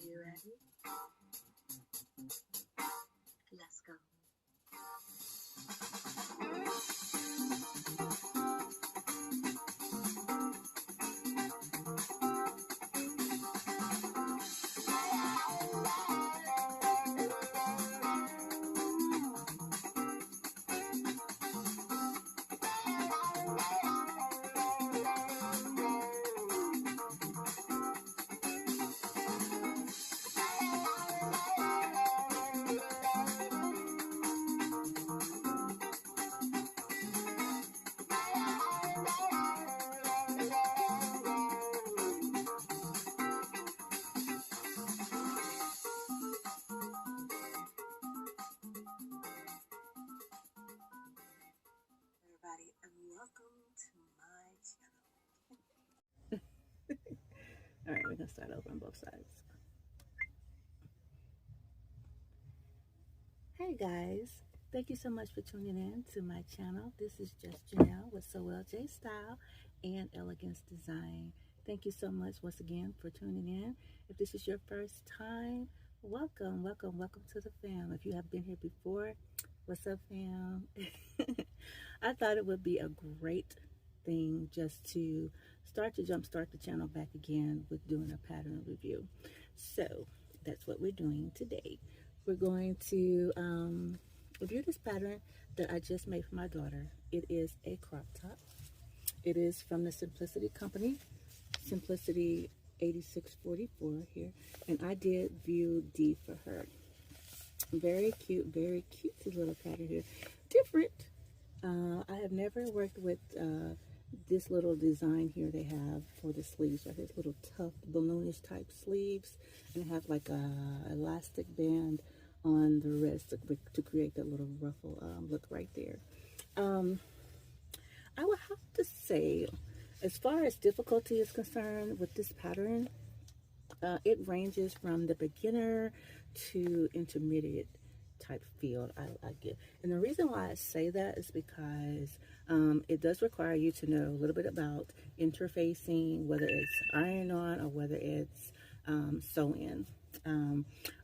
you ready? Let's go. Everybody, and welcome to my channel. All right, we're gonna start over on both sides. Hey guys, thank you so much for tuning in to my channel. This is just Janelle with SewLJStyle and Elegance Design. Thank you so much once again for tuning in. If this is your first time, welcome to the fam. If you have been here before, what's up, fam? I thought it would be a great thing just to jumpstart the channel back again with doing a pattern review. So that's what we're doing today. We're going to review this pattern that I just made for my daughter. It is a crop top. It is from the Simplicity Company, Simplicity 8644 here, and I did view D for her. Very cute little pattern here. Different. I have never worked with this little design here they have for the sleeves. Right, this little tough balloonish type sleeves, and they have like a elastic band on the wrist to create that little ruffle look right there. I would have to say, as far as difficulty is concerned with this pattern, it ranges from the beginner to intermediate type feel I get. And the reason why I say that is because it does require you to know a little bit about interfacing, whether it's iron on or whether it's sew in.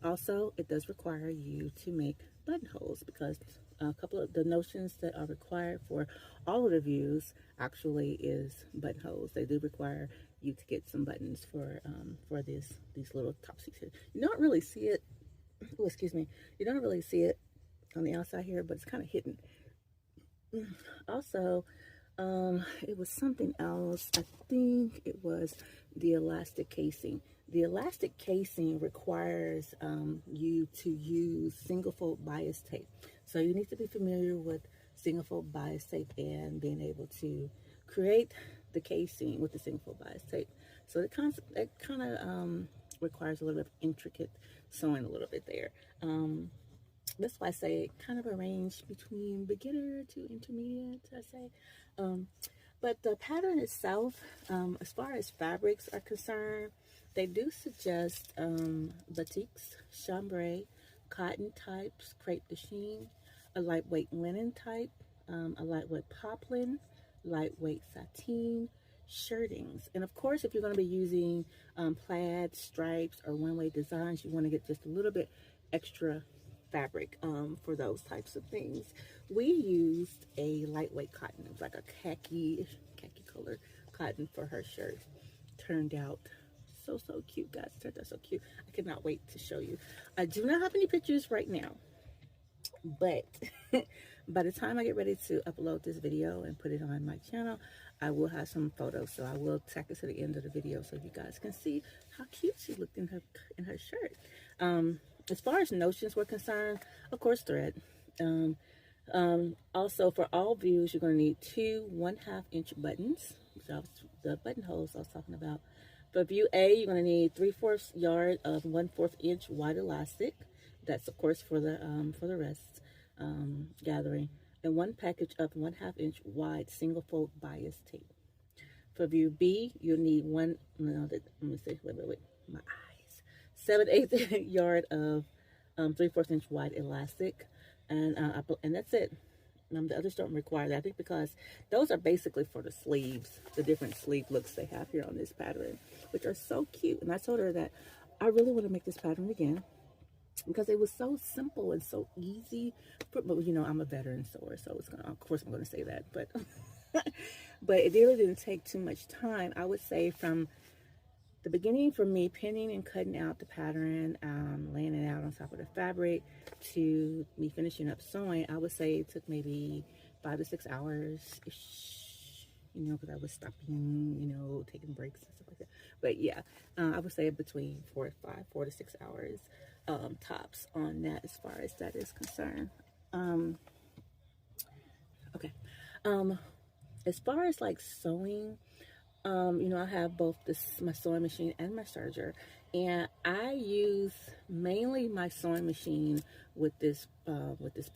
Also, it does require you to make buttonholes, because a couple of the notions that are required for all of the views actually is buttonholes. They do require you to get some buttons for these little topsies here. You don't really see it. Oh, excuse me. You don't really see it on the outside here, but it's kind of hidden. Also, it was something else. I think it was the elastic casing. The elastic casing requires you to use single fold bias tape. So you need to be familiar with single fold bias tape and being able to create the casing with the single fold bias tape. So it kind of requires a little bit of intricate sewing a little bit there. That's why I say kind of a range between beginner to intermediate, I say. But the pattern itself, as far as fabrics are concerned, they do suggest batiks, chambray, cotton types, crepe de chine, a lightweight linen type, a lightweight poplin, lightweight sateen, shirtings. And of course, if you're going to be using plaid, stripes, or one-way designs, you want to get just a little bit extra fabric for those types of things. We used a lightweight cotton. It was like a khaki color cotton for her shirt. Turned out so cute, guys. Turned out so cute. I cannot wait to show you. I do not have any pictures right now, but by the time I get ready to upload this video and put it on my channel, I will have some photos. So I will tack it to the end of the video so you guys can see how cute she looked in her shirt. As far as notions were concerned, of course, thread. Also, for all views, you're going to need 2 1/2 inch buttons. So the buttonholes I was talking about. For view A, you're going to need 3/4 yard of 1/4 inch wide elastic. That's of course for the rest gathering, and 1 package of 1/2 inch wide single fold bias tape. For view B, you'll need let me see, wait, my eyes. 7/8 yard of 3/4 inch wide elastic, and that's it. The others don't require that, I think, because those are basically for the sleeves, the different sleeve looks they have here on this pattern, which are so cute. And I told her that I really want to make this pattern again because it was so simple and so easy. But you know, I'm a veteran sewer, so it's gonna, of course, I'm gonna say that. But but it really didn't take too much time. I would say from the beginning, for me, pinning and cutting out the pattern, laying it out on top of the fabric, to me finishing up sewing, I would say it took maybe 5 to 6 hours. You know, because I was stopping, you know, taking breaks and stuff like that. But yeah, I would say between 4 to 6 hours tops on that, as far as that is concerned. Okay. As far as like sewing, you know, I have both my sewing machine and my serger, and I use mainly my sewing machine with this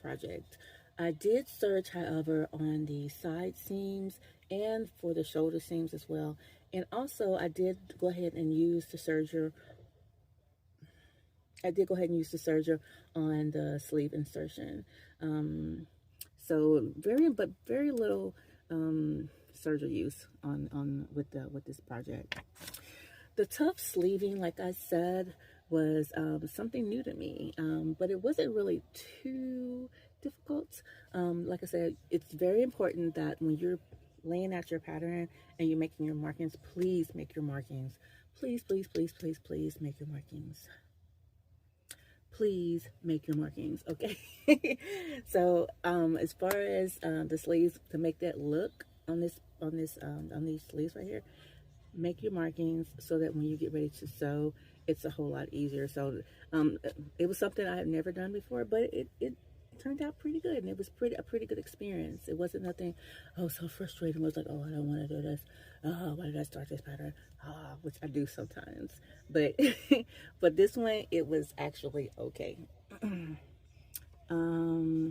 project. I did serge, however, on the side seams and for the shoulder seams as well. And also, I did go ahead and use the serger. I did go ahead and use the serger on the sleeve insertion. So very little serger use on with this project. The tough sleeving, like I said, was something new to me, but it wasn't really too difficult. Like I said, it's very important that when you're laying out your pattern and you're making your markings, please make your markings. Please, please, please, please, please make your markings. Please make your markings, okay? So as far as the sleeves, to make that look on these sleeves right here, make your markings so that when you get ready to sew, it's a whole lot easier. So it was something I had never done before, but it turned out pretty good, and it was a pretty good experience. It wasn't nothing so frustrating. It was like, oh, I don't want to do this. Oh, why did I start this pattern? Which I do sometimes, but but this one, it was actually okay. The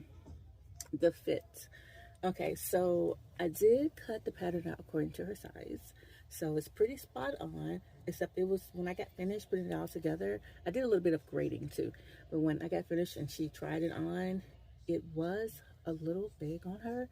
fit. Okay, so I did cut the pattern out according to her size. So it's pretty spot on, except it was when I got finished putting it all together, I did a little bit of grading too. But when I got finished and she tried it on, it was a little big on her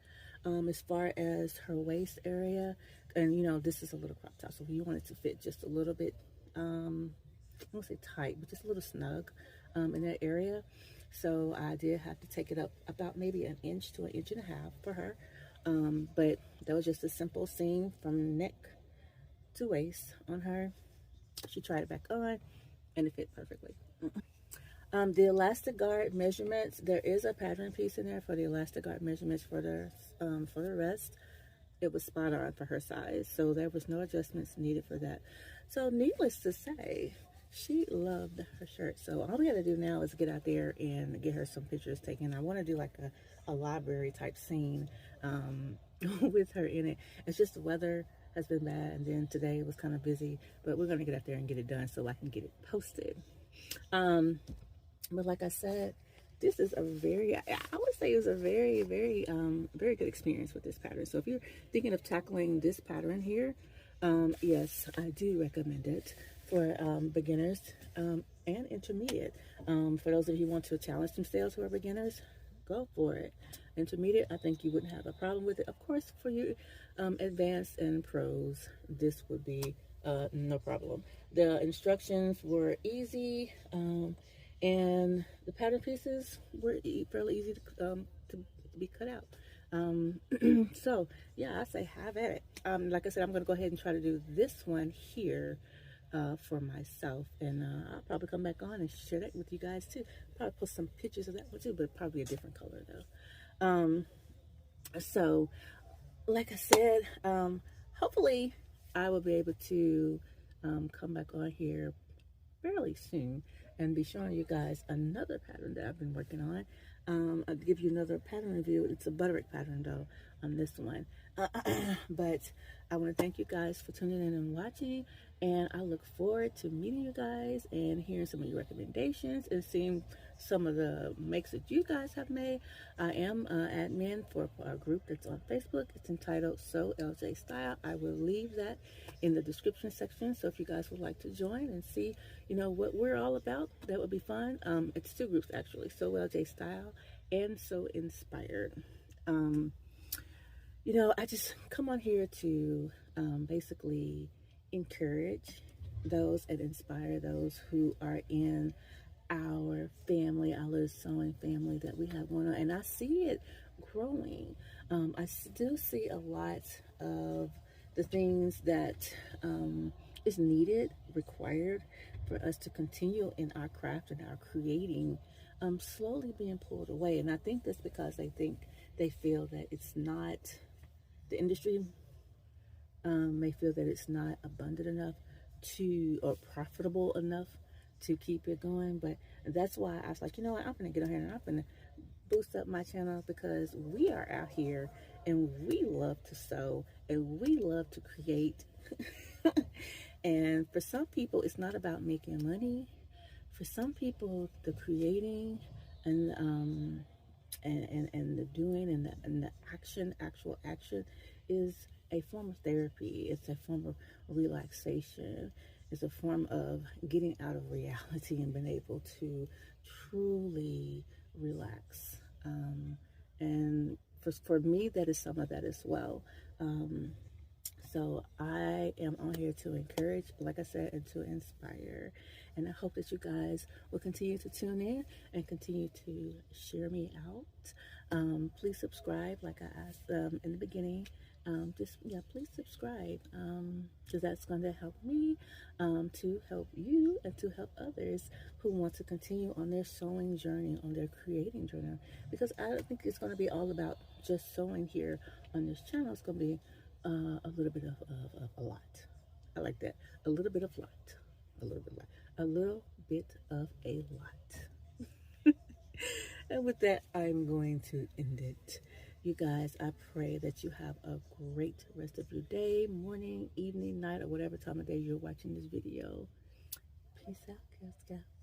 as far as her waist area. And you know, this is a little crop top, so we want it to fit just a little bit, I won't say tight, but just a little snug in that area. So I did have to take it up about maybe an inch to an inch and a half for her. But that was just a simple seam from neck to waist on her. She tried it back on and it fit perfectly. The elastic guard measurements, there is a pattern piece in there for the elastic guard measurements for the rest. It was spot on for her size, so there was no adjustments needed for that. So needless to say, she loved her shirt. So all we got to do now is get out there and get her some pictures taken. I want to do like a library type scene with her in it. It's just the weather has been bad, and then today was kind of busy, but we're going to get out there and get it done so I can get it posted. But like I said, this is a very, I would say it was a very, very, very good experience with this pattern. So if you're thinking of tackling this pattern here, yes, I do recommend it for beginners and intermediate. For those of you who want to challenge themselves who are beginners, go for it. Intermediate, I think you wouldn't have a problem with it. Of course, for you advanced and pros, this would be no problem. The instructions were easy, and the pattern pieces were fairly easy to be cut out. So yeah, I say have at it. Like I said, I'm going to go ahead and try to do this one here for myself, and I'll probably come back on and share that with you guys too. Probably post some pictures of that one too, but probably a different color though. So like I said, hopefully I will be able to come back on here fairly soon and be showing you guys another pattern that I've been working on. I'll give you another pattern review. It's a butterick pattern though on this one. But I want to thank you guys for tuning in and watching, and I look forward to meeting you guys and hearing some of your recommendations and seeing some of the makes that you guys have made. I am admin for a group that's on Facebook. It's entitled SewLJStyle. I will leave that in the description section, so if you guys would like to join and see, you know, what we're all about, that would be fun. It's two groups actually, SewLJStyle and So Inspired. You know, I just come on here to basically encourage those and inspire those who are in our family, our little sewing family that we have going on. And I see it growing. I still see a lot of the things that is needed, required for us to continue in our craft and our creating, slowly being pulled away. And I think that's because they feel that it's not, the industry may feel that it's not abundant enough to, or profitable enough to keep it going. But that's why I was like, you know what, I'm gonna get on here and I'm gonna boost up my channel, because we are out here and we love to sew and we love to create. And for some people, it's not about making money. For some people, the creating and and the doing and the action, actual action, is a form of therapy. It's a form of relaxation. It's a form of getting out of reality and being able to truly relax. And for me, that is some of that as well. So I am on here to encourage, like I said, and to inspire. And I hope that you guys will continue to tune in and continue to share me out. Please subscribe, like I asked in the beginning. Please subscribe, because that's going to help me to help you and to help others who want to continue on their sewing journey, on their creating journey. Because I don't think it's going to be all about just sewing here on this channel. It's going to be a little bit of a lot. I like that. A little bit of lot. A little bit of lot. A little bit of a lot. And with that, I'm going to end it. You guys, I pray that you have a great rest of your day, morning, evening, night, or whatever time of day you're watching this video. Peace out, Girl Scout.